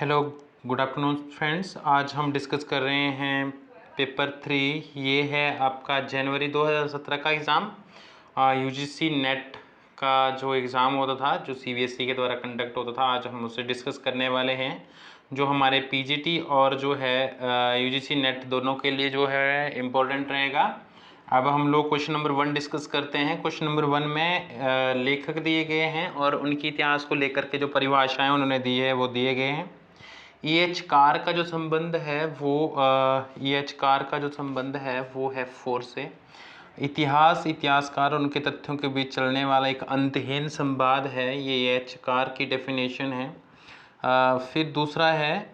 Hello, good afternoon friends. आज हम discuss कर रहे हैं पेपर 3। ये है आपका जनवरी 2017 का एग्ज़ाम। यूजीसी नेट का जो एग्ज़ाम होता था, जो सीबीएसई के द्वारा कंडक्ट होता था, आज हम उससे डिस्कस करने वाले हैं। जो हमारे पीजीटी और जो है यूजीसी नेट दोनों के लिए जो है इम्पोर्टेंट रहेगा। अब हम लोग क्वेश्चन नंबर 1 डिस्कस करते हैं। क्वेश्चन नंबर 1 में लेखक दिए गए हैं और उनके इतिहास को लेकर के जो परिभाषाएं उन्होंने दी है वो दिए गए हैं। ईएच कार का जो संबंध है वो है 4 से। इतिहासकार और उनके तथ्यों के बीच चलने वाला एक अंतहीन संवाद है, ये ईएच कार की डेफिनेशन है। फिर दूसरा है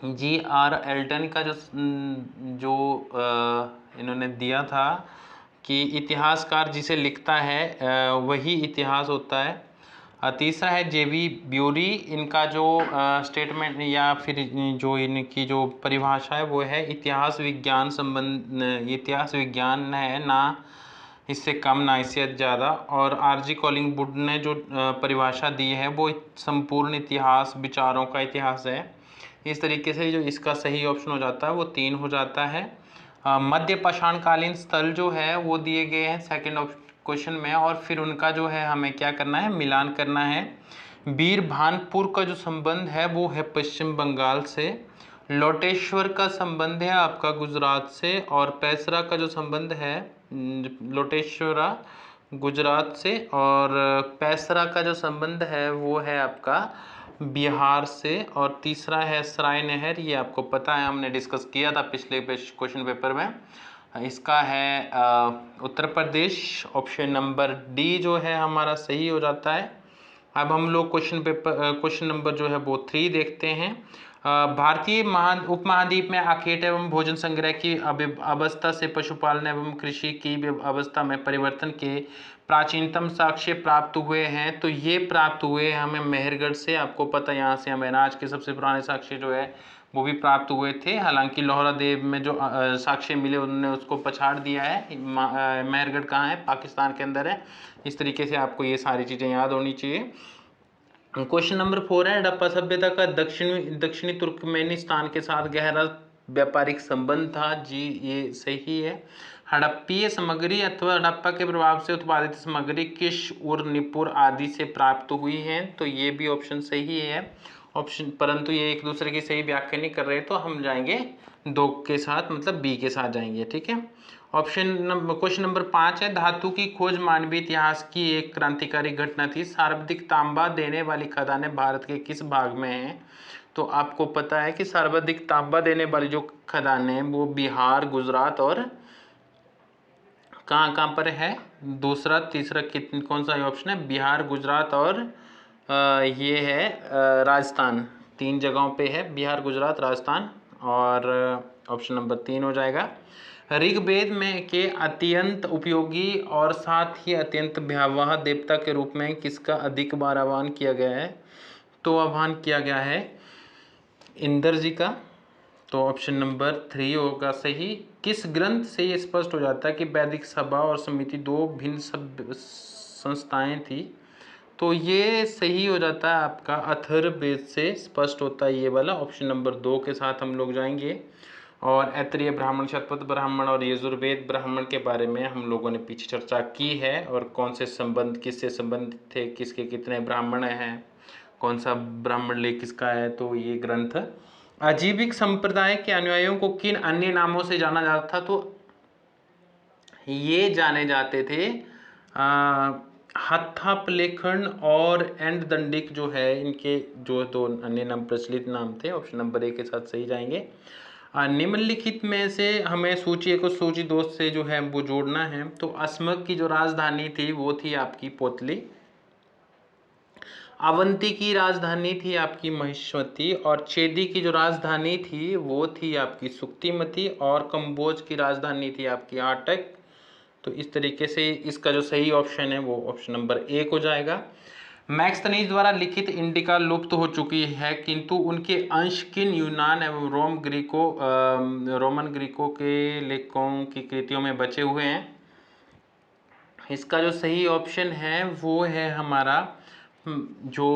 जी.आर. एल्टन का इन्होंने दिया था कि इतिहासकार जिसे लिखता है वही इतिहास होता है। तीसरा है जे.बी. ब्यूरी, इनका जो स्टेटमेंट या फिर जो इनकी जो परिभाषा है वो है इतिहास विज्ञान है, ना इससे कम ना इससे ज़्यादा। और आर.जी. कॉलिंगवुड ने जो परिभाषा दी है वो संपूर्ण इतिहास विचारों का इतिहास है। इस तरीके से जो इसका सही ऑप्शन हो जाता है वो 3 हो जाता है। मध्य पाषाणकालीन स्थल जो है वो दिए गए हैं सेकंड क्वेश्चन में, और फिर उनका जो है हमें क्या करना है, मिलान करना है। बीरभानपुर का जो संबंध है वो है पश्चिम बंगाल से। लोटेश्वर का संबंध है आपका गुजरात से। और पैसरा का जो संबंध है, लोटेश्वरा गुजरात से, और पैसरा का जो संबंध है वो है आपका बिहार से। और तीसरा है सराय नहर, ये आपको पता है, हमने डिस्कस किया था पिछले क्वेश्चन पेपर में। इसका है Uttar Pradesh. Option number D जो है हमारा सही हो जाता है। अब हम लोग क्वेश्चन नंबर जो है वो 3 देखते हैं। भारतीय उपमहाद्वीप में आखेट एवं भोजन संग्रह की अवस्था से पशुपालन एवं कृषि की अवस्था में परिवर्तन के प्राचीनतम साक्ष्य प्राप्त हुए हैं। तो ये प्राप्त हुए हमें मेहरगढ़ से, आपको पता है, यहाँ से हमें अनाज के सबसे पुराने साक्ष्य जो है वो भी प्राप्त हुए थे। हालांकि लोहरा देव में जो साक्ष्य मिले उन्होंने उसको पछाड़ दिया है। मेहरगढ़ कहाँ है, पाकिस्तान के अंदर है। इस तरीके से आपको ये सारी चीज़ें याद होनी चाहिए। क्वेश्चन नंबर 4 है हड़प्पा सभ्यता का दक्षिणी तुर्कमेनिस्तान के साथ गहरा व्यापारिक संबंध था। जी ये सही है। हड़प्पीय सामग्री अथवा हड़प्पा के प्रभाव से उत्पादित सामग्री किश और निपुर आदि से प्राप्त हुई है, तो ये भी ऑप्शन सही है ऑप्शन। परंतु ये एक दूसरे की सही व्याख्या नहीं कर रहे, तो हम जाएंगे 2 के साथ, मतलब बी के साथ जाएंगे, ठीक है। क्वेश्चन नंबर 5 है धातु की खोज मानवीय इतिहास की एक क्रांतिकारी घटना थी। सर्वाधिक तांबा देने वाली खदानें भारत के किस भाग में हैं? तो आपको पता है कि सर्वाधिक तांबा देने वाली जो खदानें हैं वो बिहार, गुजरात और कहाँ पर है, दूसरा तीसरा कौन सा ऑप्शन है, बिहार, गुजरात और ये है राजस्थान। 3 जगहों पे है, बिहार, गुजरात, राजस्थान, और ऑप्शन नंबर 3 हो जाएगा। ऋग्वेद में के अत्यंत उपयोगी और साथ ही अत्यंत भयावह देवता के रूप में किसका अधिक बार आह्वान किया गया है? तो आह्वान किया गया है इंद्र जी का। तो ऑप्शन नंबर 3 होगा सही। किस ग्रंथ से ये स्पष्ट हो जाता है कि वैदिक सभा और समिति 2 भिन्न संस्थाएं थी? तो ये सही हो जाता है आपका अथर्ववेद से स्पष्ट होता है ये वाला। ऑप्शन नंबर 2 के साथ हम लोग जाएंगे। और ऐत्रेय ब्राह्मण, शतपथ ब्राह्मण और यजुर्वेद ब्राह्मण के बारे में हम लोगों ने पीछे चर्चा की है, और कौन से संबंध किससे संबंधित थे, किसके कितने ब्राह्मण हैं, कौन सा ब्राह्मण लेख किसका है। तो ये ग्रंथ अजीविक संप्रदाय के अनुयायियों को किन अन्य नामों से जाना जाता था? तो ये जाने जाते थे हत्थापलेखन और एंड दंडिक जो है, इनके जो 2 अन्य नाम प्रचलित नाम थे। ऑप्शन नंबर 1 के साथ सही जाएंगे। निम्नलिखित में से हमें सूची 1 और सूची 2 से जो है वो जोड़ना है। तो अस्मक की जो राजधानी थी वो थी आपकी पोतली। अवंती की राजधानी थी आपकी महिष्मती। और चेदी की जो राजधानी थी वो थी आपकी सुक्तिमती। और कंबोज की राजधानी थी आपकी आटक। तो इस तरीके से इसका जो सही ऑप्शन है वो ऑप्शन नंबर 1 हो जाएगा। मैक्सनीज द्वारा लिखित इंडिका लुप्त हो चुकी है, किंतु उनके अंश किन यूनान एवं रोमन ग्रीकों के लेखकों की कृतियों में बचे हुए हैं? इसका जो सही ऑप्शन है वो है हमारा जो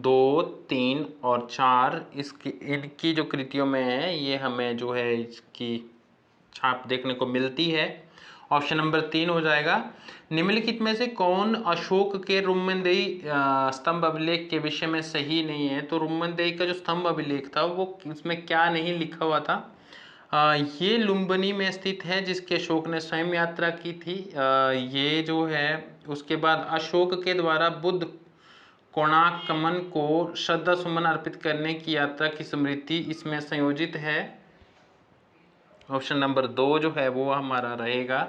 2, 3 और 4 इनकी जो कृतियों में है, ये हमें जो है इसकी छाप देखने को मिलती है। ऑप्शन नंबर 3 हो जाएगा। निम्नलिखित में से कौन अशोक के रुम्मदेई स्तंभ अभिलेख के विषय में सही नहीं है? तो रुम्मदेई का जो स्तंभ अभिलेख था वो उसमें क्या नहीं लिखा हुआ था? ये लुम्बिनी में स्थित है, जिसके अशोक ने स्वयं यात्रा की थी। ये जो है उसके बाद अशोक के द्वारा बुद्ध कोणार्कमन को श्रद्धा सुमन अर्पित करने की यात्रा की स्मृति इसमें संयोजित है। ऑप्शन नंबर 2 जो है वो हमारा रहेगा,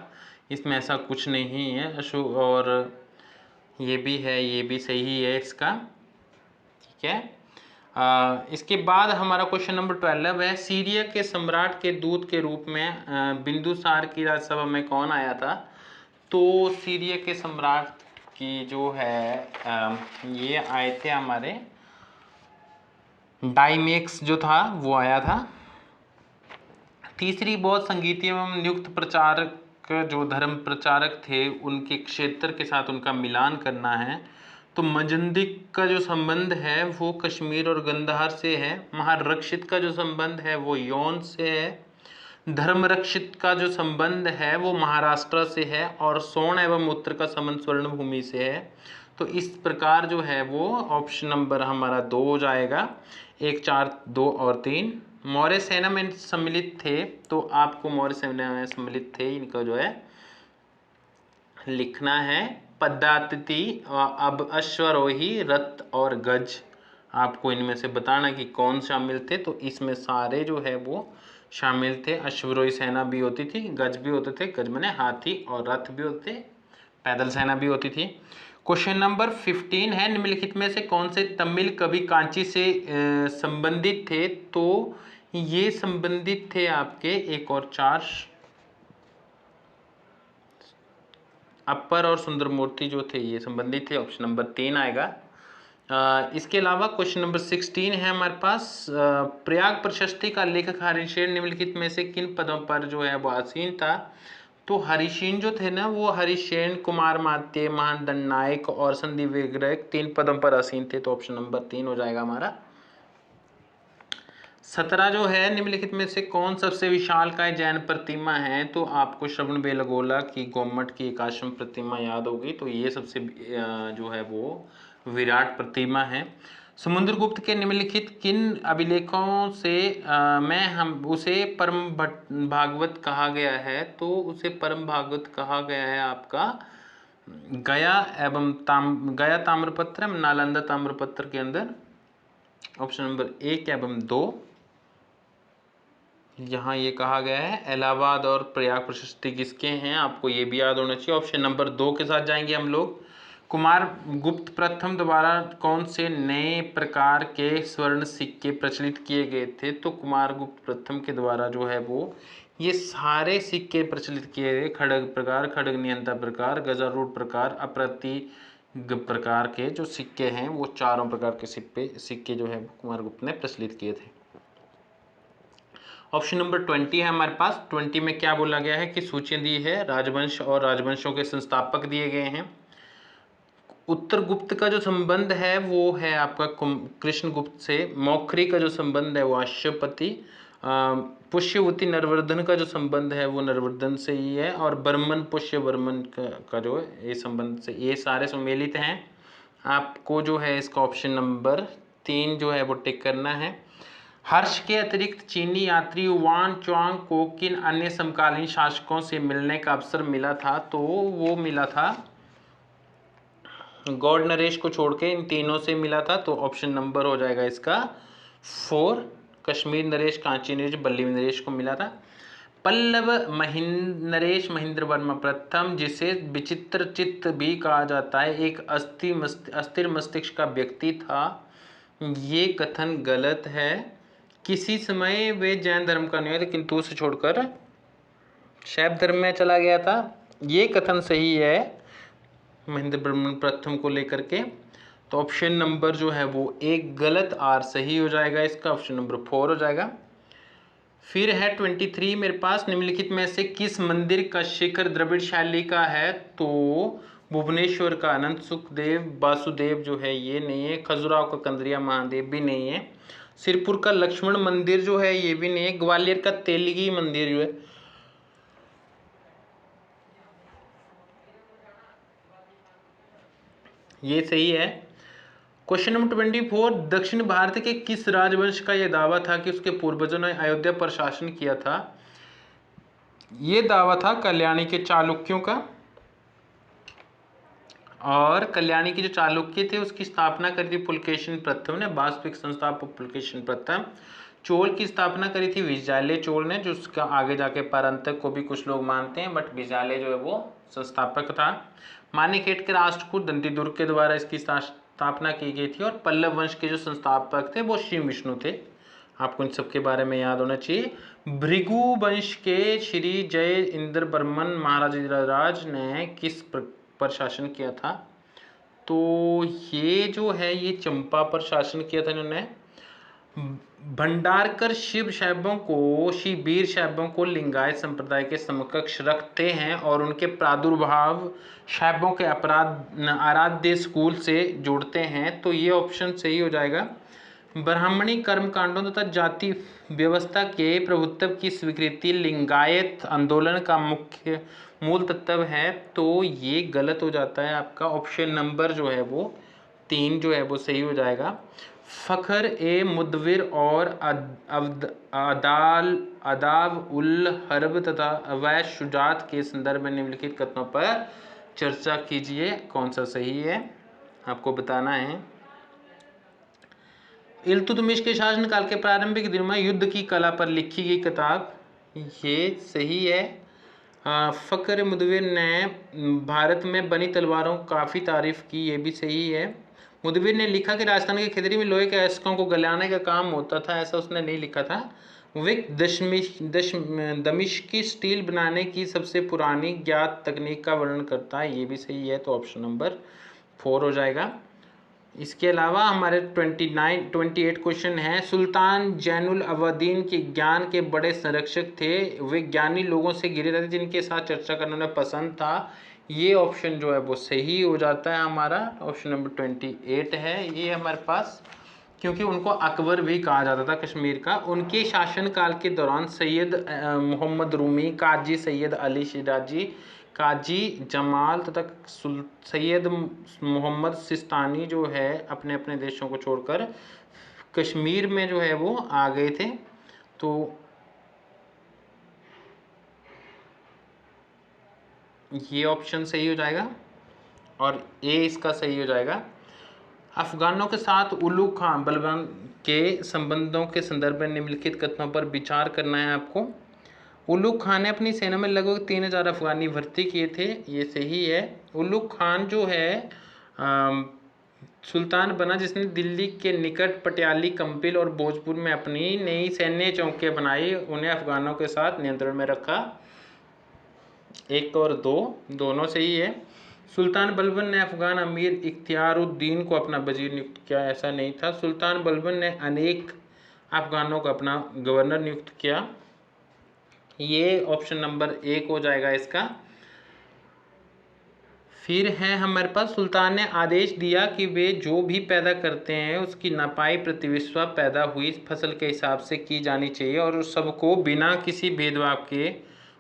इसमें ऐसा कुछ नहीं है अशोक, और ये भी है, ये भी सही है इसका। ठीक है। इसके बाद हमारा क्वेश्चन नंबर 12 है, सीरिया के सम्राट के दूत के रूप में बिंदुसार की राजसभा में कौन आया था? तो सीरिया के सम्राट की जो है ये आए थे हमारे डाइमेक्स जो था वो आया था। तीसरी, बौद्ध संगीत एवं नियुक्त प्रचारक जो धर्म प्रचारक थे उनके क्षेत्र के साथ उनका मिलान करना है। तो मजंदिक का जो संबंध है वो कश्मीर और गंधार से है। महारक्षित का जो संबंध है वो यौन से है। धर्मरक्षित का जो संबंध है वो महाराष्ट्र से है, और सोन एवं उत्तर का संबंध स्वर्णभूमि से है। तो इस प्रकार जो है वो ऑप्शन नंबर हमारा 2 हो जाएगा। 1, 4, 2 और 3 मौर्य सेना में सम्मिलित थे। तो आपको मौर्य सेना में सम्मिलित थे इनका जो है लिखना है। पदातिथि, अब अश्वरोही, रथ और गज, आपको इनमें से बताना कि कौन शामिल थे। तो इसमें सारे जो है वो शामिल थे। अश्वरोही सेना भी होती थी, गज भी होते थे, गज माने हाथी, और रथ भी होते थे, पैदल सेना भी होती थी। क्वेश्चन नंबर 15 है, निम्नलिखित में से कौन से तमिल कवि कांची से संबंधित थे? तो ये संबंधित थे आपके 1 और 4, अपर और सुंदरमूर्ति जो थे ये संबंधित थे। ऑप्शन नंबर 3 आएगा। इसके अलावा क्वेश्चन नंबर 16 है हमारे पास, प्रयाग प्रशस्ति का लेखक हरिशेन निम्नलिखित में से किन पदों पर जो है वो आसीन था? तो हरिशेन जो थे ना वो हरिशेन, कुमार मात्य, महान दंडनायक और संधि विग्रह 3 पदों पर आसीन थे। तो ऑप्शन नंबर 3 हो जाएगा हमारा। 17 जो है, निम्नलिखित में से कौन सबसे विशालकाय जैन प्रतिमा है? तो आपको श्रवण बेलगोला की गोमट की एकाश्म प्रतिमा याद होगी। तो ये सबसे जो है वो विराट प्रतिमा है। समुद्रगुप्त के निम्नलिखित किन अभिलेखों से में हम उसे परम भागवत कहा गया है? तो उसे परम भागवत कहा गया है आपका गया एवं गया ताम्रपत्र, नालंदा ताम्रपत्र के अंदर। ऑप्शन नंबर 1 एवं 2 यहाँ ये कहा गया है। इलाहाबाद और प्रयाग प्रशस्ति किसके हैं? आपको ये भी याद होना चाहिए। ऑप्शन नंबर 2 के साथ जाएंगे हम लोग। कुमार गुप्त प्रथम द्वारा कौन से नए प्रकार के स्वर्ण सिक्के प्रचलित किए गए थे? तो कुमार गुप्त प्रथम के द्वारा जो है वो ये सारे सिक्के प्रचलित किए गए। खड़ग प्रकार, खड़ग नियंता प्रकार, गजारूढ़ प्रकार, अप्रतिग प्रकार के जो सिक्के हैं वो चारों प्रकार के सिक्के जो है कुमार गुप्त ने प्रचलित किए थे। ऑप्शन नंबर 20 है हमारे पास। 20 में क्या बोला गया है कि सूची दी है, राजवंश और राजवंशों के संस्थापक दिए गए हैं। उत्तर गुप्त का जो संबंध है वो है आपका कृष्ण गुप्त से। मौखरी का जो संबंध है वो अश्वपति। पुष्यवती नरवर्धन का जो संबंध है वो नरवर्धन से ही है। और बर्मन पुष्यवर्मन का जो है ये संबंध से, ये सारे सम्मिलित हैं। आपको जो है इसका ऑप्शन नंबर 3 जो है वो टिक करना है। हर्ष के अतिरिक्त चीनी यात्री वान च्वांग को किन अन्य समकालीन शासकों से मिलने का अवसर मिला था? तो वो मिला था गौड़ नरेश को छोड़ के इन तीनों से मिला था। तो ऑप्शन नंबर हो जाएगा इसका 4, कश्मीर नरेश, कांची नरेश, बल्ली नरेश को मिला था। पल्लव नरेश महेंद्र वर्मा प्रथम, जिसे विचित्र चित्त भी कहा जाता है, एक अस्थिर मस्तिष्क का व्यक्ति था। ये कथन गलत है। किसी समय वे जैन धर्म का नहीं, किंतु उसे छोड़कर शैव धर्म में चला गया था। ये कथन सही है महेंद्र वर्मन प्रथम को लेकर के। तो ऑप्शन नंबर जो है वो 1 गलत, R सही हो जाएगा इसका। ऑप्शन नंबर 4 हो जाएगा। फिर है 23 मेरे पास, निम्नलिखित में से किस मंदिर का शिखर द्रविड़ शैली का है? तो भुवनेश्वर का अनंत सुखदेव वासुदेव जो है ये नहीं है, खजुराहो का कंदरिया महादेव भी नहीं है, सिरपुर का लक्ष्मण मंदिर जो है ये भी नहीं है, ग्वालियर का तेलगी मंदिर जो है ये सही है। क्वेश्चन नंबर 24, दक्षिण भारत के किस राजवंश का यह दावा था कि उसके पूर्वजों ने अयोध्या पर शासन किया था? ये दावा था कल्याणी के चालुक्यों का, और कल्याणी के जो चालुक्य थे उसकी स्थापना करी थी पुलकेशिन प्रथम ने, वास्तविक संस्थापक पुलकेशिन प्रथम। चोल की स्थापना करी थी विजयालय चोल ने, जो उसका आगे जाके परंतक को भी कुछ लोग मानते हैं, बट विजयालय जो है वो संस्थापक था। माणिकहेट के राष्ट्रकूट दंतीदुर्ग के द्वारा इसकी स्थापना की गई थी, और पल्लव वंश के जो संस्थापक थे वो शिव विष्णु थे। आपको इन सबके बारे में याद होना चाहिए। भृगु वंश के श्री जय इंद्र बर्मन महाराज ने किस पर शासन किया था? तो ये जो है ये चंपा पर शासन किया था इन्होंने। भंडारकर शिव शैवों को शिववीर शैवों को लिंगायत संप्रदाय के समकक्ष रखते हैं और उनके प्रादुर्भाव शैवों के आराध्य स्कूल से जोड़ते हैं, तो ये ऑप्शन सही हो जाएगा। ब्राह्मणी कर्मकांडों तथा जाति व्यवस्था के प्रभुत्व की स्वीकृति लिंगायत आंदोलन का मुख्य मूल तत्व है, तो ये गलत हो जाता है। आपका ऑप्शन नंबर जो है वो 3 जो है वो सही हो जाएगा। फखर ए मुदविर और अदाव उल हर्ब तथा अवैश शुजात के संदर्भ में निम्नलिखित कथनों पर चर्चा कीजिए, कौन सा सही है आपको बताना है। इल्तुतमिश के शासनकाल के प्रारंभिक दिनों में युद्ध की कला पर लिखी गई किताब, ये सही है। फखर मुदविर ने भारत में बनी तलवारों की काफ़ी तारीफ की, ये भी सही है। मुदविर ने लिखा कि राजस्थान के खिदरी में लोहे के अस्कों को गलाने का काम होता था, ऐसा उसने नहीं लिखा था। विक दमिश्की स्टील बनाने की सबसे पुरानी ज्ञात तकनीक का वर्णन करता है, ये भी सही है, तो ऑप्शन नंबर 4 हो जाएगा। इसके अलावा हमारे 28 क्वेश्चन है। सुल्तान जैनुल अबदीन के ज्ञान के बड़े संरक्षक थे, वे ज्ञानी लोगों से घिरे रहते जिनके साथ चर्चा करना उन्हें पसंद था, ये ऑप्शन जो है वो सही हो जाता है हमारा, ऑप्शन नंबर 28 है ये हमारे पास, क्योंकि उनको अकबर भी कहा जाता था कश्मीर का। उनके शासनकाल के दौरान सैयद मोहम्मद रूमी, काजी सैयद अली शिराजी, काजी जमाल तथा सैयद मोहम्मद सिस्तानी जो है अपने अपने देशों को छोड़कर कश्मीर में जो है वो आ गए थे, तो ये ऑप्शन सही हो जाएगा और ए इसका सही हो जाएगा। अफगानों के साथ उलुग खान बलबन के संबंधों के संदर्भ में निम्नलिखित कथनों पर विचार करना है आपको। उलुग खान ने अपनी सेना में लगभग 3000 अफगानी भर्ती किए थे, ये सही है। उलुग खान जो है सुल्तान बना जिसने दिल्ली के निकट पटियाली, कंपिल और भोजपुर में अपनी नई सैन्य चौकियां बनाई, उन्हें अफगानों के साथ नियंत्रण में रखा। 1 और 2 दोनों सही है। सुल्तान बलबन ने अफगान अमीर इख्तियारुद्दीन को अपना वजीर नियुक्त किया, ऐसा नहीं था। सुल्तान बलबन ने अनेक अफगानों को अपना गवर्नर नियुक्त किया, ये ऑप्शन नंबर 1 हो जाएगा इसका। फिर है हमारे पास, सुल्तान ने आदेश दिया कि वे जो भी पैदा करते हैं उसकी नपाई प्रतिविश्वा पैदा हुई फसल के हिसाब से की जानी चाहिए और सबको बिना किसी भेदभाव के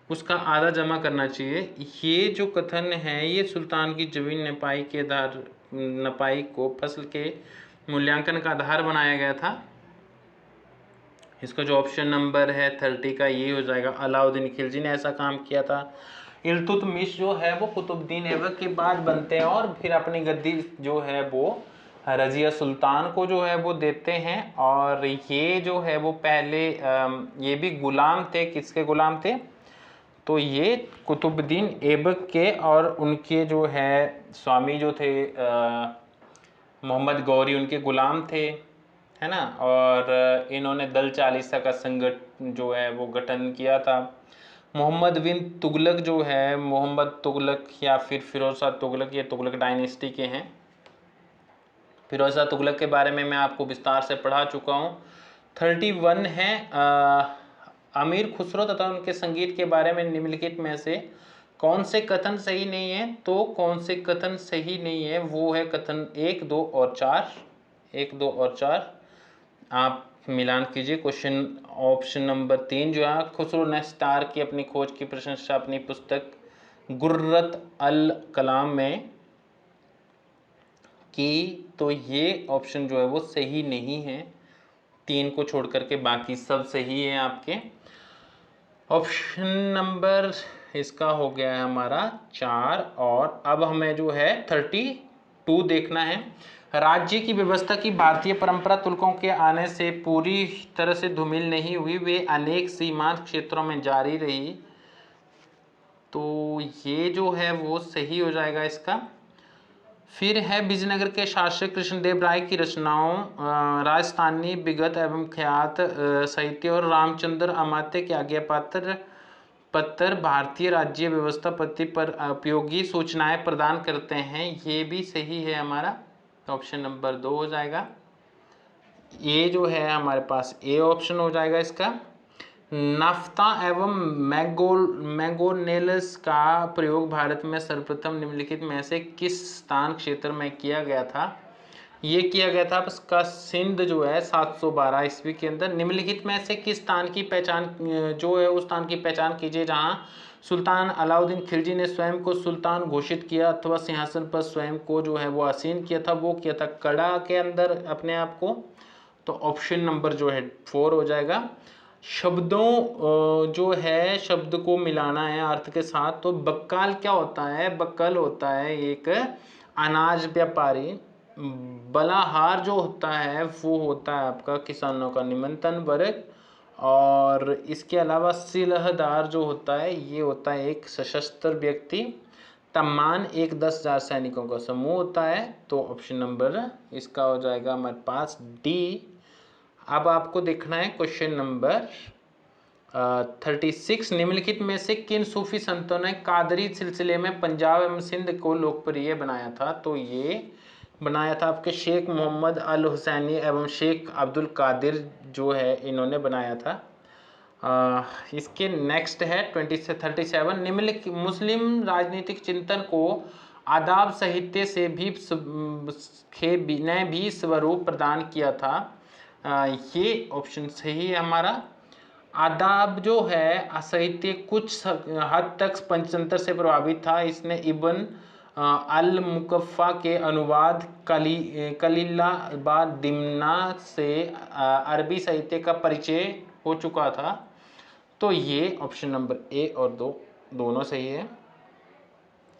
उसका आधा जमा करना चाहिए। ये जो कथन है ये सुल्तान की जमीन नपाई के आधार नपाई को फसल के मूल्यांकन का आधार बनाया गया था। इसका जो ऑप्शन नंबर है 30 का ये हो जाएगा। अलाउद्दीन खिलजी ने ऐसा काम किया था। इल्तुतमिश जो है वो कुतुबुद्दीन ऐबक के बाद बनते हैं और फिर अपनी गद्दी जो है वो रजिया सुल्तान को जो है वो देते हैं, और ये जो है वो पहले ये भी गुलाम थे, किसके गुलाम थे? तो ये कुतुबुद्दीन ऐबक के, और उनके जो है स्वामी जो थे मोहम्मद गौरी, उनके गुलाम थे, है ना। और इन्होंने दल चालीसा का संगठन जो है वो गठन किया था। मोहम्मद बिन तुगलक जो है, मोहम्मद तुगलक या फिर फिरोज शाह तुगलक, ये तुगलक डायनेस्टी के हैं। फिरोज शाह तुगलक के बारे में मैं आपको विस्तार से पढ़ा चुका हूँ। 31 है अमीर खुसरो तथा उनके संगीत के बारे में निम्नलिखित में से कौन से कथन सही नहीं है, तो कौन से कथन सही नहीं है वो है कथन 1, 2 और 4। 1, 2 और 4 आप मिलान कीजिए। क्वेश्चन ऑप्शन नंबर 3 जो है, खुसरो ने स्टार की अपनी खोज की प्रशंसा अपनी पुस्तक गुर्रत अल कलाम में की, तो ये ऑप्शन जो है वो सही नहीं है। 3 को छोड़ करके बाकी सब सही है आपके। ऑप्शन नंबर इसका हो गया है हमारा 4। और अब हमें जो है 32 देखना है। राज्य की व्यवस्था की भारतीय परंपरा तुर्कों के आने से पूरी तरह से धूमिल नहीं हुई, वे अनेक सीमांत क्षेत्रों में जारी रही, तो ये जो है वो सही हो जाएगा इसका। फिर है विजयनगर के शासक कृष्णदेव राय की रचनाओं राजस्थानी विगत एवं ख्यात साहित्य और रामचंद्र अमात्य के आज्ञा पत्र भारतीय राज्य व्यवस्था पद्धति पर उपयोगी सूचनाएं प्रदान करते हैं, ये भी सही है हमारा। ऑप्शन नंबर 2 हो जाएगा। ये जो है हमारे पास ए ऑप्शन हो जाएगा इसका। नाफ्ता एवं मैंगोनेल्स का प्रयोग भारत में सर्वप्रथम निम्नलिखित में से किस स्थान क्षेत्र में किया गया था? ये किया गया था इसका सिंध जो है 712 ईस्वी के अंदर। निम्नलिखित में से किस स्थान की पहचान जो है उस स्थान की पहचान कीजिए जहां सुल्तान अलाउद्दीन खिलजी ने स्वयं को सुल्तान घोषित किया अथवा सिंहासन पर स्वयं को जो है वो आसीन किया था। वो किया था कड़ा के अंदर अपने आप को। तो ऑप्शन नंबर जो है 4 हो जाएगा। शब्दों जो है शब्द को मिलाना है अर्थ के साथ, तो बक्काल क्या होता है? बक्कल होता है एक अनाज व्यापारी। बलाहार जो होता है वो होता है आपका किसानों का निमंत्रण वर्ग। और इसके अलावा सिलहदार जो होता है ये होता है एक सशस्त्र व्यक्ति। तम्मान एक 10,000 सैनिकों का समूह होता है। तो ऑप्शन नंबर इसका हो जाएगा हमारे पास डी। अब आपको देखना है क्वेश्चन नंबर 36। निम्नलिखित में से किन सूफी संतों ने कादरी सिलसिले में पंजाब एवं सिंध को लोकप्रिय बनाया था? तो ये बनाया था आपके शेख मोहम्मद अल हुसैनी एवं शेख अब्दुल कादिर जो है इन्होंने बनाया था। इसके नेक्स्ट है 37। निम्नलिखित मुस्लिम राजनीतिक चिंतन को आदाब साहित्य से भी स्वरूप प्रदान किया था। ये ऑप्शन सही है हमारा। आदाब जो है साहित्य कुछ हद तक पंचतंत्र से प्रभावित था। इसने इब्न अल मुकफ़ा के अनुवाद कलीला बा दिमना से अरबी साहित्य का परिचय हो चुका था। तो ये ऑप्शन नंबर ए और 2 दोनों सही है।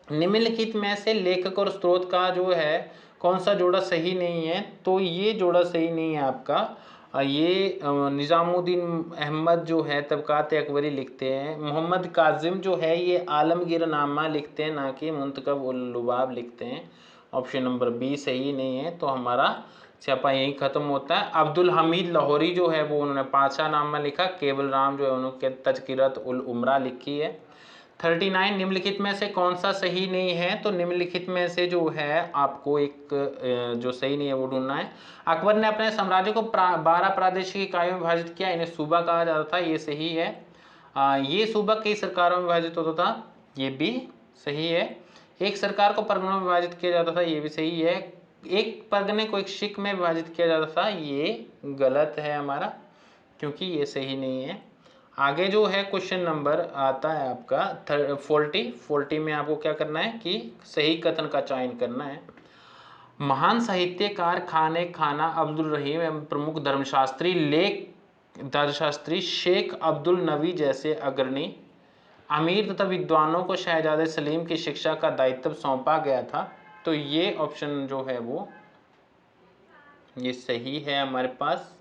निम्नलिखित में से लेखक और स्रोत का जो है कौन सा जोड़ा सही नहीं है? तो ये जोड़ा सही नहीं है आपका। ये निज़ामुद्दीन अहमद जो है तबकात अकबरी लिखते हैं। मोहम्मद काजिम जो है ये आलमगीर नामा लिखते हैं, ना कि मुंतखब उल लुबाब लिखते हैं। ऑप्शन नंबर बी सही नहीं है। तो हमारा छापा यही खत्म होता है। अब्दुल हमीद लाहौरी जो है वो उन्होंने पातशाहनामा लिखा। केवल राम जो है उन्होंने तज़किरत उल उमरा लिखी है। 39। निम्नलिखित में से कौन सा सही नहीं है? तो निम्नलिखित में से जो है आपको एक जो सही नहीं है वो ढूंढना है। अकबर ने अपने साम्राज्य को 12 प्रादेशिक इकाइयों में विभाजित किया, इन्हें सूबा कहा जाता था, ये सही है। ये सूबा कई सरकारों में विभाजित होता था, ये भी सही है। एक सरकार को परगनों में विभाजित किया जाता था, ये भी सही है। एक परगने को एक शिक में विभाजित किया जाता था, ये गलत है हमारा, क्योंकि ये सही नहीं है। आगे जो है क्वेश्चन नंबर आता है आपका 40 में आपको क्या करना है कि सही कथन का चयन करना है। महान साहित्यकार खाना अब्दुल रहीम एवं प्रमुख धर्मशास्त्री शेख अब्दुल नबी जैसे अग्रणी अमीर तथा विद्वानों को शहजादे सलीम की शिक्षा का दायित्व सौंपा गया था। तो ये ऑप्शन जो है वो ये सही है हमारे पास।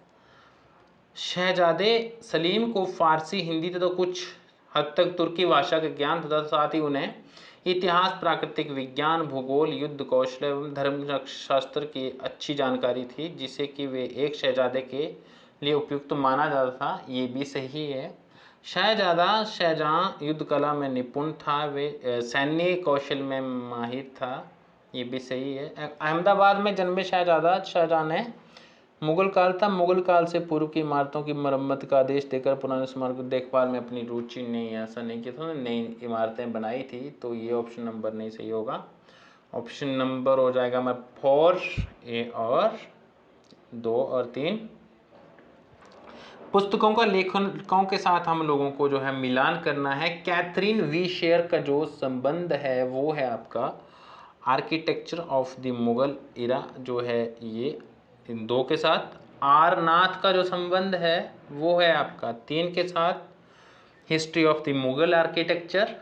शहजादे सलीम को फारसी, हिंदी तथा कुछ हद तक तुर्की भाषा के ज्ञान तथा साथ ही उन्हें इतिहास, प्राकृतिक विज्ञान, भूगोल, युद्ध कौशल एवं धर्मशास्त्र की अच्छी जानकारी थी, जिसे कि वे एक शहजादे के लिए उपयुक्त माना जाता था, ये भी सही है। शाहजहां युद्ध कला में निपुण था, वे सैन्य कौशल में माहिर था, ये भी सही है। अहमदाबाद में जन्मे शाहजहां ने मुगल काल था, मुगल काल से पूर्व की इमारतों की मरम्मत का आदेश देकर पुराने स्मारक की देखभाल में अपनी रुचि नहीं, ऐसा नहीं किया था, नई इमारतें बनाई थी। तो ये ऑप्शन नंबर नहीं सही होगा। ऑप्शन नंबर हो जाएगा मैं 4 ए और 2 और 3। पुस्तकों का लेखकों के साथ हम लोगों को जो है मिलान करना है। कैथरीन वी शेयर का जो संबंध है वो है आपका आर्किटेक्चर ऑफ द मुगल इरा जो है ये इन 2 के साथ। आर नाथ का जो संबंध है वो है आपका 3 के साथ, history of the Mughal architecture.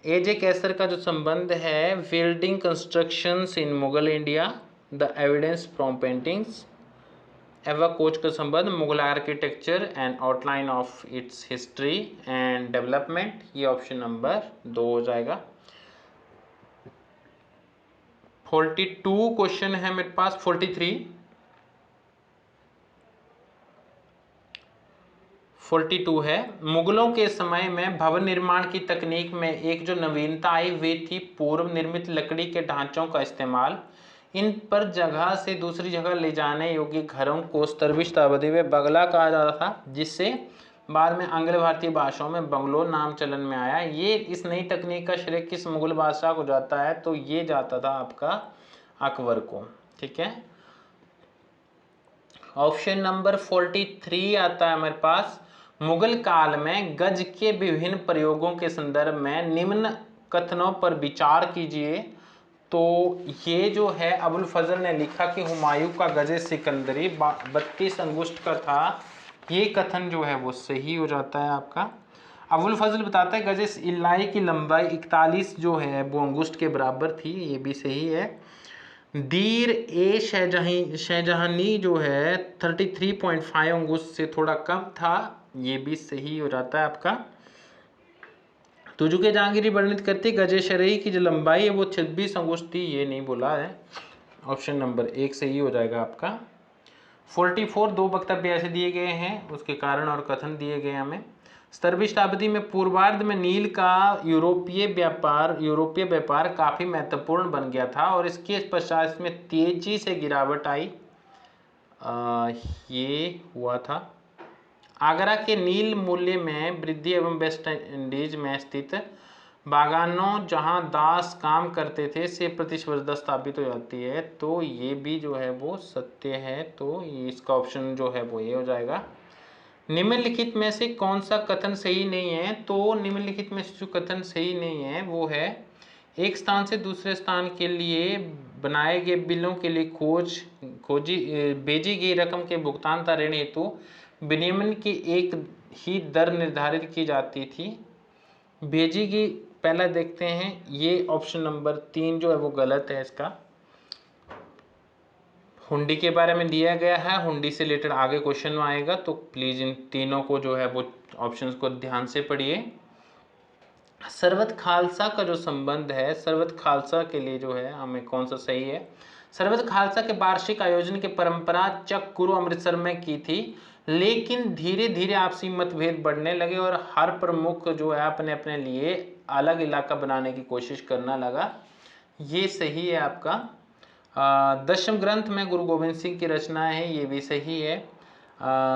AJ Qaisar का जो संबंध है building constructions in Mughal India, the evidence from paintings. Ebba Koch का संबंध Mughal architecture and outline of its history and development, ये ऑप्शन नंबर 2 हो जाएगा। 42 क्वेश्चन है मेरे पास, 42 है। मुगलों के समय में भवन निर्माण की तकनीक में एक जो नवीनता आई वे थी पूर्व निर्मित लकड़ी के ढांचों का इस्तेमाल। इन पर जगह से दूसरी जगह ले जाने योग्य घरों को 17वीं शताब्दी में बंगला कहा जाता था, जिससे बाद में आंग्ल भारतीय भाषाओं में बंगलो नाम चलन में आया। ये इस नई तकनीक का श्रेय किस मुगल बादशाह को जाता है? तो ये जाता था आपका अकबर को। ठीक है, ऑप्शन नंबर 43 आता है हमारे पास। मुगल काल में गज के विभिन्न प्रयोगों के संदर्भ में निम्न कथनों पर विचार कीजिए। तो ये जो है अबुल फजल ने लिखा कि हुमायूं का गजे सिकंदरी 32 अंगुष्ठ का था। ये कथन जो है वो सही हो जाता है आपका। अबुल फजल बताता है गजे इलाई की लंबाई 41 जो है वो अंगुष्ठ के बराबर थी, ये भी सही है। दीर ए शाहजहानी जो है 33.5 अंगुष्ठ से थोड़ा कम था, ये भी सही हो जाता है आपका। तुजुके जहांगीरी वर्णित करती गजे शरई की जो लंबाई है वो 26 अंगुष्ठ थी, ये नहीं बोला है। ऑप्शन नंबर 1 सही हो जाएगा आपका। 44 2 वक्तव्य ऐसे दिए गए हैं, उसके कारण और कथन दिए गए हमें। 17वीं शताब्दी में पूर्वार्ध में नील का यूरोपीय व्यापार काफ़ी महत्वपूर्ण बन गया था और इसके पश्चात इसमें तेजी से गिरावट आई। ये हुआ था। आगरा के नील मूल्य में वृद्धि एवं वेस्ट इंडीज में स्थित बागानों जहां दास काम करते थे से प्रतिस्पर्धा स्थापित हो जाती है। तो ये भी जो है वो सत्य है, तो इसका ऑप्शन जो है वो ये हो जाएगा। निम्नलिखित में से कौन सा कथन सही नहीं है? तो निम्नलिखित में से जो कथन सही नहीं है वो है एक स्थान से दूसरे स्थान के लिए बनाए गए बिलों के लिए भेजी गई रकम के भुगतान का ऋण हेतु विनियमन की एक ही दर निर्धारित की जाती थी। भेजी गई, पहला देखते हैं, ये ऑप्शन नंबर 3 जो है वो गलत है। इसका हुंडी के बारे में दिया गया है, हुंडी से रिलेटेड आगे क्वेश्चन में आएगा, तो प्लीज इन तीनों को जो है वो ऑप्शंस को ध्यान से पढ़िए। सरबत खालसा का जो संबंध है, सरबत खालसा के लिए जो है हमें कौन सा सही है? सरबत खालसा के वार्षिक आयोजन की परंपरा चक गुरु अमृतसर में की थी, लेकिन धीरे धीरे आपसी मतभेद बढ़ने लगे और हर प्रमुख जो है अपने अपने लिए अलग इलाका बनाने की कोशिश करना लगा। ये सही है आपका। दशम ग्रंथ में गुरु गोविंद सिंह की रचनाएं हैं, ये भी सही है।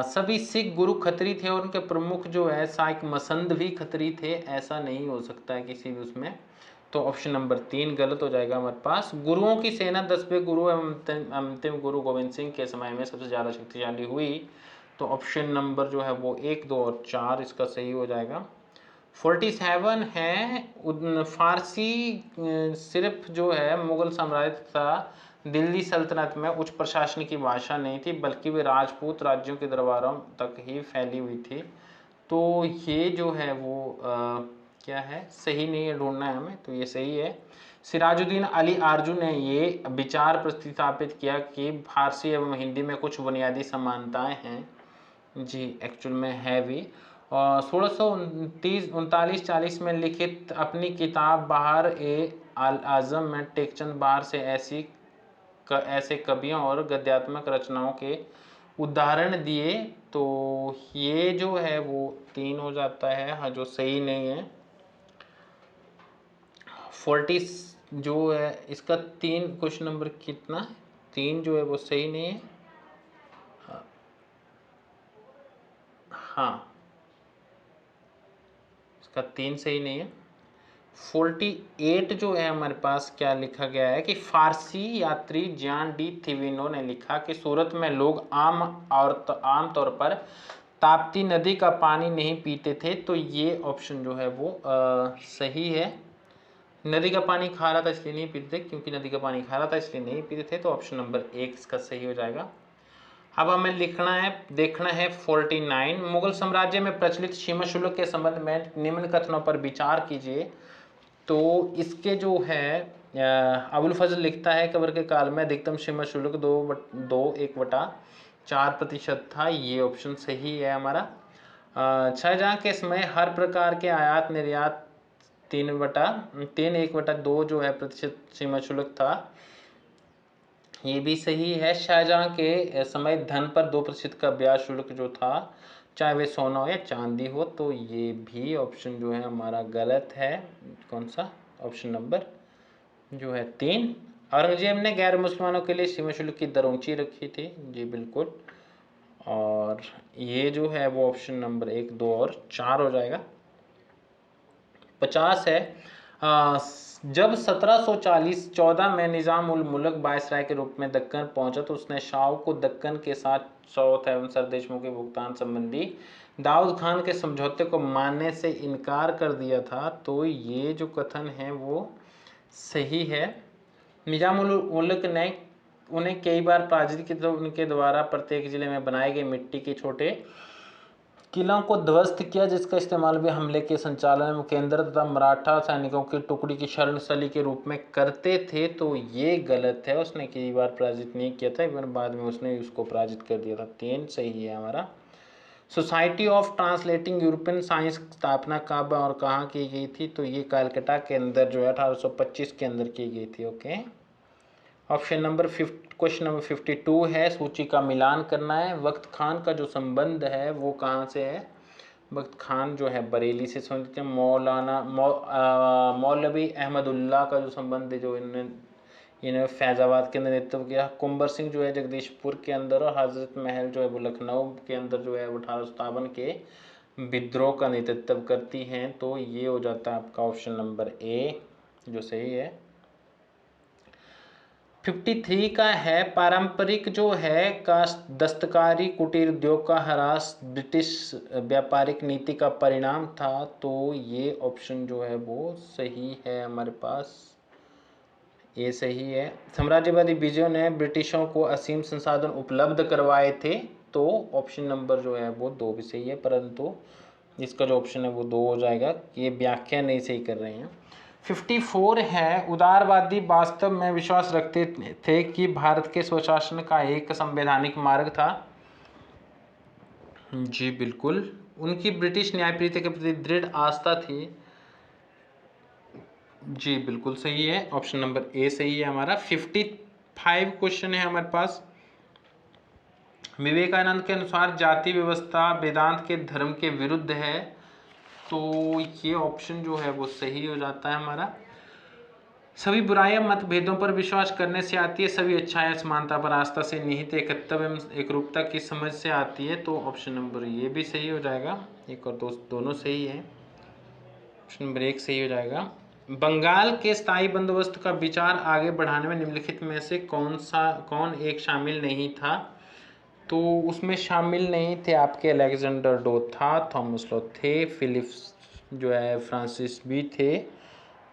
सभी सिख गुरु खत्री थे और उनके प्रमुख जो है साइक मसंद भी खत्री थे, ऐसा नहीं हो सकता है किसी भी उसमें। तो ऑप्शन नंबर 3 गलत हो जाएगा हमारे पास। गुरुओं की सेना 10वें गुरु एवं अंतिम गुरु गोविंद सिंह के समय में सबसे ज़्यादा शक्तिशाली हुई। तो ऑप्शन नंबर जो है वो 1, 2 और 4 इसका सही हो जाएगा। 47 है फारसी सिर्फ जो है मुगल साम्राज्य तथा दिल्ली सल्तनत में उच्च प्रशासन की भाषा नहीं थी, बल्कि वे राजपूत राज्यों के दरबारों तक ही फैली हुई थी। तो ये जो है वो क्या है, सही नहीं है, ढूंढना है हमें, तो ये सही है। सिराजुद्दीन अली आरजू ने ये विचार प्रतिस्थापित किया कि फारसी एवं हिंदी में कुछ बुनियादी समानताएं हैं। जी एक्चुअल में है भी। और 1639-40 में लिखित अपनी किताब बहार ए आज़म में टेकचंद बहार से ऐसे कवियों और गद्यात्मक रचनाओं के उदाहरण दिए। तो ये जो है वो 3 हो जाता है, हाँ, जो सही नहीं है। 40 जो है इसका 3 क्वेश्चन नंबर कितना, 3 जो है वो सही नहीं है। हाँ, इसका 3 सही नहीं है। 48 जो है हमारे पास क्या लिखा गया है कि फारसी यात्री जियान डी थिविनो ने लिखा कि सूरत में लोग आम तौर पर ताप्ती नदी का पानी नहीं पीते थे, तो ये ऑप्शन जो है वो सही है। नदी का पानी खा रहा था इसलिए नहीं पीते थे, क्योंकि नदी का पानी खा रहा था इसलिए नहीं पीते थे, तो ऑप्शन नंबर 1 इसका सही हो जाएगा। अब हमें देखना है 49। मुगल साम्राज्य में प्रचलित सीमा शुल्क के संबंध में निम्न कथनों पर विचार कीजिए। तो इसके जो है अबुल फजल लिखता है कबर के काल में अधिकतम सीमा शुल्क 1/4% था। ये ऑप्शन सही है हमारा। शाहजहां के समय हर प्रकार के आयात निर्यात 1/2 जो है प्रतिशत सीमा शुल्क था। ये भी सही है। शाहजहां के समय धन पर 2% का ब्याज शुल्क जो था, चाहे वे सोना हो या चांदी हो, तो ये भी ऑप्शन जो है हमारा गलत है। कौन सा? ऑप्शन नंबर जो है 3। औरंगजेब ने गैर मुसलमानों के लिए सीमा शुल्क की दर ऊंची रखी थी। जी बिल्कुल। और ये जो है वो ऑप्शन नंबर 1, 2 और 4 हो जाएगा। 50 है। जब 1714 में निज़ाम उल मुल्क वायसराय के रूप में दक्कन पहुंचा, तो उसने शाह को दक्कन के साथ साउथ एवं सरदेशों के भुगतान संबंधी दाऊद खान के समझौते को मानने से इनकार कर दिया था। तो ये जो कथन है वो सही है। निज़ाम उल मुल्क ने उन्हें कई बार पराजित किया, तो उनके द्वारा प्रत्येक जिले में बनाए गए मिट्टी के छोटे किलों को ध्वस्त किया, जिसका इस्तेमाल भी हमले के संचालन में केंद्र तथा मराठा सैनिकों की टुकड़ी की शरणस्थली के रूप में करते थे। तो ये गलत है, उसने कई बार पराजित नहीं किया था, इवन बाद में उसने उसको पराजित कर दिया था। 3 सही है हमारा। Society of translating European science की स्थापना कब और कहाँ की गई थी? तो ये कलकत्ता के अंदर जो है 1825 के अंदर की गई थी। ओके। क्वेश्चन नंबर 52 है, सूची का मिलान करना है। वक्त खान का जो संबंध है वो कहाँ से है? वक्त खान जो है बरेली से संबंधित है। मौलवी अहमदुल्ला का जो संबंध है, जो इन्होंने फैजाबाद के अंदर नेतृत्व किया। कुंबर सिंह जो है जगदीशपुर के अंदर, और हजरत महल जो है वो लखनऊ के अंदर जो है 1857 के विद्रोह का नेतृत्व करती हैं। तो ये हो जाता है आपका ऑप्शन नंबर ए जो सही है। 53 का है, पारंपरिक जो है का दस्तकारी कुटीर उद्योग का ह्रास ब्रिटिश व्यापारिक नीति का परिणाम था। तो ये ऑप्शन जो है वो सही है हमारे पास, ये सही है। साम्राज्यवादी विजयों ने ब्रिटिशों को असीम संसाधन उपलब्ध करवाए थे। तो ऑप्शन नंबर जो है वो 2 भी सही है, परंतु इसका जो ऑप्शन है वो 2 हो जाएगा, ये व्याख्या नहीं सही कर रहे हैं। 54 है, उदारवादी वास्तव में विश्वास रखते थे कि भारत के स्वशासन का एक संवैधानिक मार्ग था। जी बिल्कुल, उनकी ब्रिटिश न्यायप्रीति के प्रति दृढ़ आस्था थी। जी बिल्कुल सही है, ऑप्शन नंबर ए सही है हमारा। 55 क्वेश्चन है हमारे पास। विवेकानंद के अनुसार जाति व्यवस्था वेदांत के धर्म के विरुद्ध है। तो ये ऑप्शन जो है वो सही हो जाता है हमारा। सभी बुराइयां मतभेदों पर विश्वास करने से आती है, सभी अच्छाइयां समानता पर आस्था से निहित एकत्व एवं एकरूपता की समझ से आती है। तो ऑप्शन नंबर ये भी सही हो जाएगा, 1 और 2 दोनों सही है, ऑप्शन नंबर 1 सही हो जाएगा। बंगाल के स्थायी बंदोबस्त का विचार आगे बढ़ाने में निम्नलिखित में से कौन एक शामिल नहीं था? तो उसमें शामिल नहीं थे आपके अलेक्जेंडर डो था, थॉमस लो थे, फिलिप्स जो है फ्रांसिस भी थे,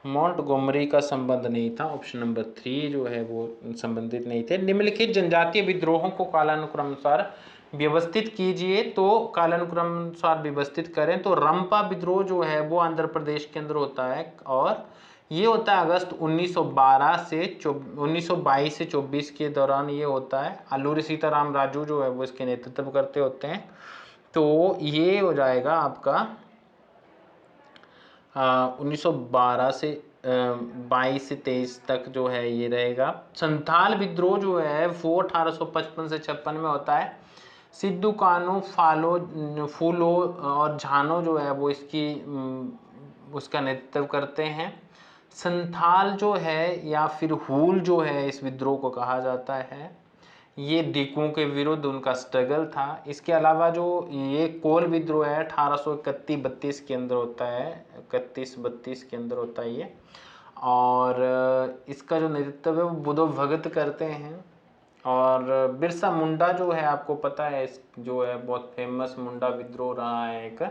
मॉन्टगोमरी का संबंध नहीं था। ऑप्शन नंबर 3 जो है वो संबंधित नहीं थे। निम्नलिखित जनजातीय विद्रोहों को कालानुक्रम अनुसार व्यवस्थित कीजिए। तो कालानुक्रम अनुसार व्यवस्थित करें तो रंपा विद्रोह जो है वो आंध्र प्रदेश के अंदर होता है, और ये होता है अगस्त 1922 से 24 के दौरान ये होता है। अलूरी सीताराम राजू जो है वो इसके नेतृत्व करते होते हैं। तो ये हो जाएगा आपका 1912 से 22 से 23 तक जो है ये रहेगा। संथाल विद्रोह जो है वो 1855 से 56 में होता है। सिद्धू कानू फूलो और झानो जो है वो उसका नेतृत्व करते हैं। संथाल जो है या फिर हूल जो है इस विद्रोह को कहा जाता है। ये दिकुओं के विरुद्ध उनका स्ट्रगल था। इसके अलावा जो ये कोल विद्रोह है 1831-32 के अंदर होता है, 31-32 के अंदर होता है ये, और इसका जो नेतृत्व है वो बुधो भगत करते हैं। और बिरसा मुंडा जो है आपको पता है, इस जो है बहुत फेमस मुंडा विद्रोह रहा है एक,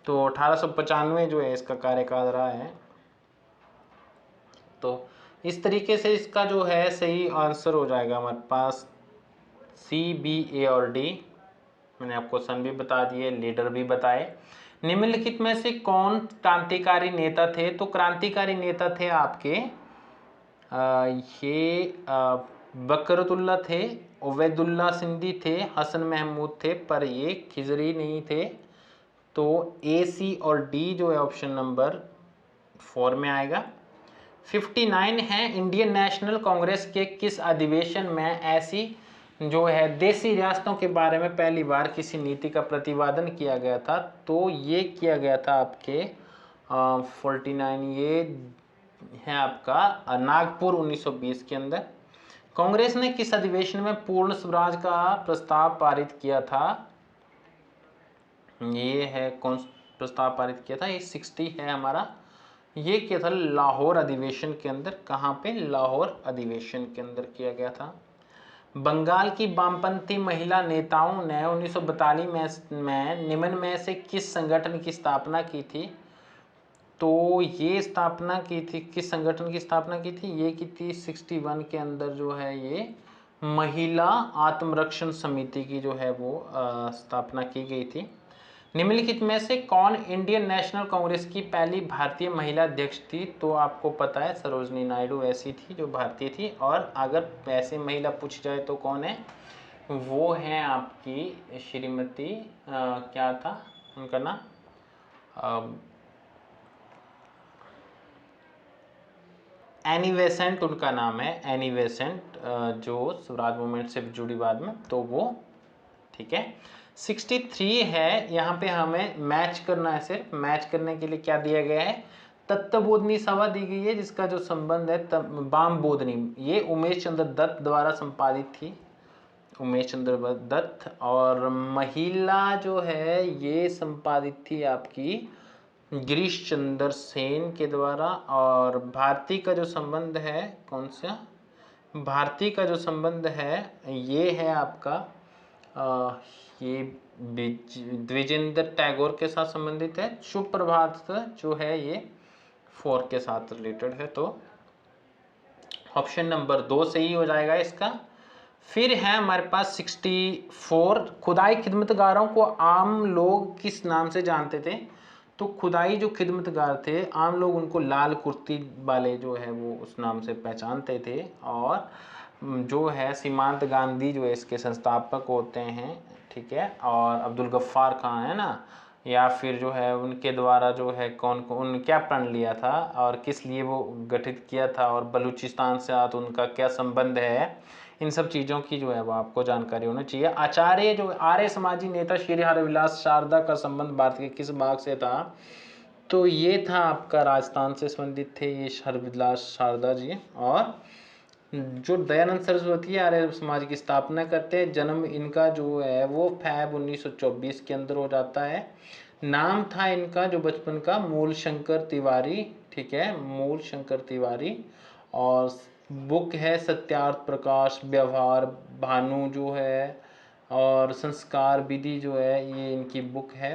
तो 1895 जो है इसका कार्यकाल रहा है। तो इस तरीके से इसका जो है सही आंसर हो जाएगा हमारे पास सी, बी, ए और डी। मैंने आपको सन भी बता दिए, लीडर भी बताए। निम्नलिखित में से कौन क्रांतिकारी नेता थे? तो क्रांतिकारी नेता थे आपके ये बकरतुल्ला थे, उबैदुल्ला सिंधी थे, हसन महमूद थे, पर ये खिजरी नहीं थे। तो ए, सी और डी जो है ऑप्शन नंबर 4 में आएगा। 59 है, इंडियन नेशनल कांग्रेस के किस अधिवेशन में ऐसी जो है देसी रियासतों के बारे में पहली बार किसी नीति का प्रतिपादन किया गया था? तो ये किया गया था आपके 49, ये है आपका नागपुर 1920 के अंदर। कांग्रेस ने किस अधिवेशन में पूर्ण स्वराज का प्रस्ताव पारित किया था? ये है कौन प्रस्ताव पारित किया था? ये 60 है हमारा। ये किया था लाहौर अधिवेशन के अंदर। कहाँ पे? लाहौर अधिवेशन के अंदर किया गया था। बंगाल की वामपंथी महिला नेताओं ने 1942 में निम्न में से किस संगठन की स्थापना की थी? तो ये स्थापना की थी, किस संगठन की स्थापना की थी? ये की थी 61 के अंदर जो है ये महिला आत्मरक्षण समिति की जो है वो स्थापना की गई थी। निम्नलिखित में से कौन इंडियन नेशनल कांग्रेस की पहली भारतीय महिला अध्यक्ष थी? तो आपको पता है सरोजनी नायडू ऐसी थी जो भारतीय थी। और अगर ऐसे महिला पूछ जाए तो कौन है? वो है आपकी श्रीमती क्या था उनका नाम? एनी बेसेंट उनका नाम है, एनी बेसेंट, जो स्वराज मूवमेंट से जुड़ी बाद में, तो वो ठीक है। 63 है, यहाँ पे हमें मैच करना है। सिर्फ मैच करने के लिए क्या दिया गया है? तत्वबोधनी सभा दी गई है, जिसका जो संबंध है बाम बोधनी, ये उमेश चंद्र दत्त द्वारा संपादित थी, उमेश चंद्र दत्त। और महिला जो है ये संपादित थी आपकी गिरीश चंद्र सेन के द्वारा। और भारती का जो संबंध है, कौन सा? भारती का जो संबंध है ये है आपका ये द्विजेंद्र टैगोर के साथ संबंधित है। शुभ प्रभात जो है ये 4 के साथ रिलेटेड है। तो ऑप्शन नंबर 2 सही हो जाएगा इसका। फिर है हमारे पास 64, खुदाई खिदमतगारों को आम लोग किस नाम से जानते थे? तो खुदाई जो खिदमतगार थे आम लोग उनको लाल कुर्ती वाले जो है वो उस नाम से पहचानते थे। और जो है सीमांत गांधी जो है इसके संस्थापक होते हैं, ठीक है। और अब्दुल गफ्फार खान है ना, या फिर जो है उनके द्वारा जो है कौन कौन क्या प्रण लिया था और किस लिए वो गठित किया था, और बलूचिस्तान से साथ उनका क्या संबंध है, इन सब चीज़ों की जो है वो आपको जानकारी होनी चाहिए। आचार्य जो आर्य समाजी नेता श्री हरविलास शारदा का संबंध भारत के किस भाग से था? तो ये था आपका राजस्थान से संबंधित थे ये हरविलास शारदा जी। और जो दयानंद सरस्वती आर्य समाज की स्थापना करते हैं, जन्म इनका जो है वो फैब 1924 के अंदर हो जाता है। नाम था इनका जो बचपन का मूल शंकर तिवारी, ठीक है, मूल शंकर तिवारी। और बुक है सत्यार्थ प्रकाश व्यवहार भानु जो है, और संस्कार विधि जो है ये इनकी बुक है।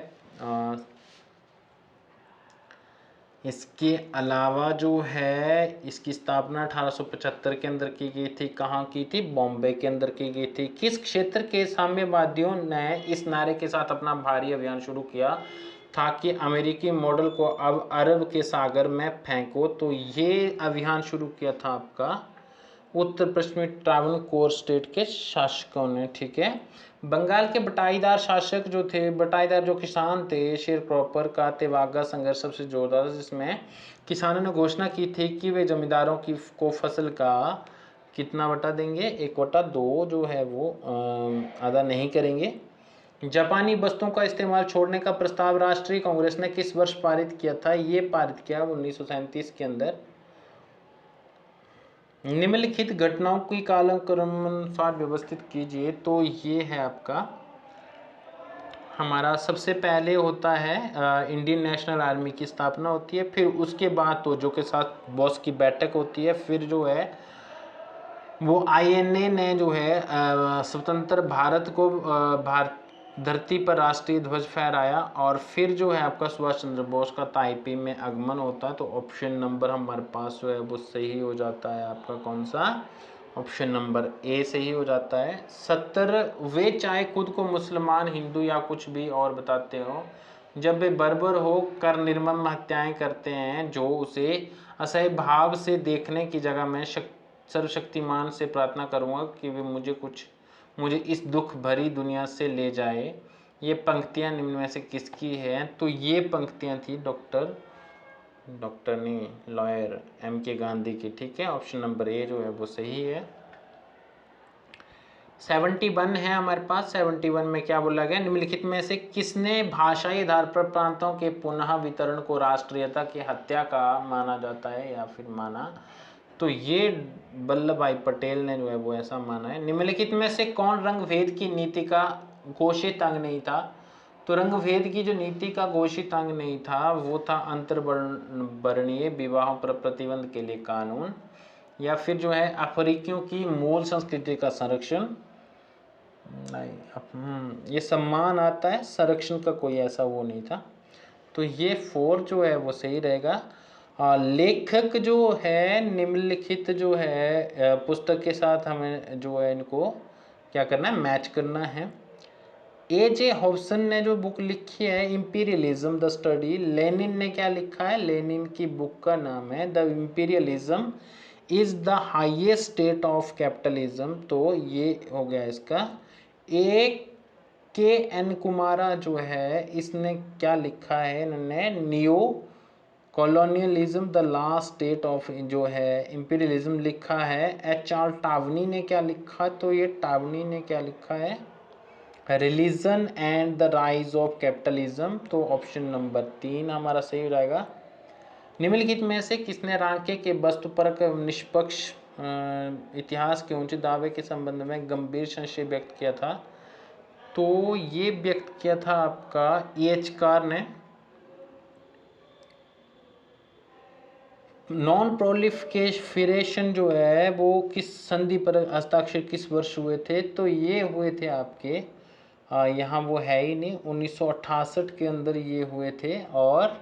इसके अलावा जो है इसकी स्थापना 1875 के अंदर की गई थी। कहाँ की थी? बॉम्बे के अंदर की गई थी। किस क्षेत्र के साम्यवादियों ने इस नारे के साथ अपना भारी अभियान शुरू किया था कि अमेरिकी मॉडल को अब अरब के सागर में फेंको? तो ये अभियान शुरू किया था आपका उत्तर पश्चिमी ट्रावनकोर स्टेट के शासकों ने, ठीक है। बंगाल के बटाईदार शासक जो थे, बटाईदार जो किसान थे, शेर क्रॉपर का तेवागा संघर्ष सबसे जोरदार था, जिसमें किसानों ने घोषणा की थी कि वे जमींदारों की को फसल का कितना बटा देंगे? 1/2 जो है वो अदा नहीं करेंगे। जापानी वस्तुओं का इस्तेमाल छोड़ने का प्रस्ताव राष्ट्रीय कांग्रेस ने किस वर्ष पारित किया था? ये पारित किया 1937 के अंदर। निम्नलिखित घटनाओं की कालक्रमानुसार व्यवस्थित कीजिए। तो ये है आपका हमारा सबसे पहले होता है इंडियन नेशनल आर्मी की स्थापना होती है, फिर उसके बाद तो जो के साथ बॉस की बैठक होती है, फिर जो है वो INA ने जो है स्वतंत्र भारत को धरती पर राष्ट्रीय ध्वज फहराया, और फिर जो है आपका सुभाष चंद्र बोस का ताइपी में आगमन होता है। तो ऑप्शन नंबर हमारे पास जो है वो सही हो जाता है आपका, कौन सा, ऑप्शन नंबर ए सही हो जाता है। 70 वे चाहे खुद को मुसलमान, हिंदू या कुछ भी और बताते हो, जब वे बर्बर हो कर निर्मम हत्याएं करते हैं, जो उसे असह्य भाव से देखने की जगह मैं सर्वशक्तिमान से प्रार्थना करूंगा कि वे मुझे इस दुख भरी दुनिया से ले जाए। ये पंक्तियां निम्न में से किसकी हैं? तो ये पंक्तियां थी डॉक्टर नहीं, लॉयर MK गांधी की। ठीक है, ऑप्शन नंबर ए जो है वो सही है। 71 है हमारे पास। 71 में क्या बोला गया? निम्नलिखित में से किसने भाषाई आधार पर प्रांतों के पुनः वितरण को राष्ट्रीयता की हत्या का माना जाता है या फिर माना? तो ये वल्लभ भाई पटेल ने जो है वो ऐसा माना है। निम्नलिखित में से कौन रंग भेद की नीति का घोषित अंग नहीं था? तो रंग भेद की जो नीति का घोषित अंग नहीं था वो था अंतर्वर्णीय विवाहों पर प्रतिबंध के लिए कानून, या फिर जो है अफ्रीकियों की मूल संस्कृति का संरक्षण। नहीं, ये सम्मान आता है, संरक्षण का कोई ऐसा वो नहीं था। तो ये 4 जो है वो सही रहेगा। लेखक जो है निम्नलिखित जो है पुस्तक के साथ हमें जो है इनको क्या करना है, मैच करना है। AJ हॉब्सन ने जो बुक लिखी है इंपीरियलिज्म द स्टडी, लेनिन ने क्या लिखा है? लेनिन की बुक का नाम है the imperialism is the highest state of capitalism. तो ये हो गया इसका। KN कुमारा जो है इसने क्या लिखा है? इन्होंने neo colonialism the last state of जो है इंपीरियलिज्म लिखा है। HR टावनी ने क्या लिखा? तो ये टावनी ने क्या लिखा है? Religion and the rise of capitalism. तो ऑप्शन नंबर 3 हमारा सही हो जाएगा। निम्नलिखित में से किसने रांके के वस्तुपरक निष्पक्ष इतिहास के ऊंचे दावे के संबंध में गंभीर संशय व्यक्त किया था? तो ये व्यक्त किया था आपका EH कार ने। नॉन प्रोलिफरेशन जो है वो किस संधि पर हस्ताक्षर किस वर्ष हुए थे? तो ये हुए थे आपके यहाँ वो है ही नहीं, 1968 के अंदर ये हुए थे, और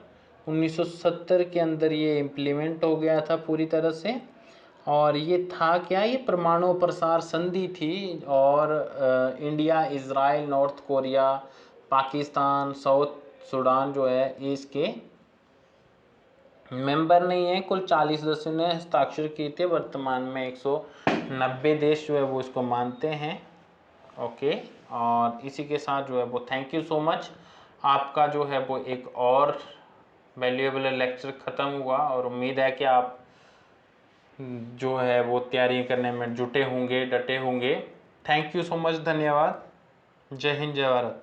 1970 के अंदर ये इम्प्लीमेंट हो गया था पूरी तरह से। और ये था क्या? ये परमाणु प्रसार संधि थी, और India, Israel, north Korea, Pakistan, south Sudan जो है इसके मेंबर नहीं है। कुल 40 देशों ने हस्ताक्षर किए थे। वर्तमान में 190 देश जो है वो इसको मानते हैं। ओके, और इसी के साथ जो है वो थैंक यू सो मच। आपका जो है वो एक और वैल्यूएबल लेक्चर ख़त्म हुआ, और उम्मीद है कि आप जो है वो तैयारी करने में जुटे होंगे, डटे होंगे। थैंक यू सो मच, धन्यवाद। जय हिंद, जय भारत।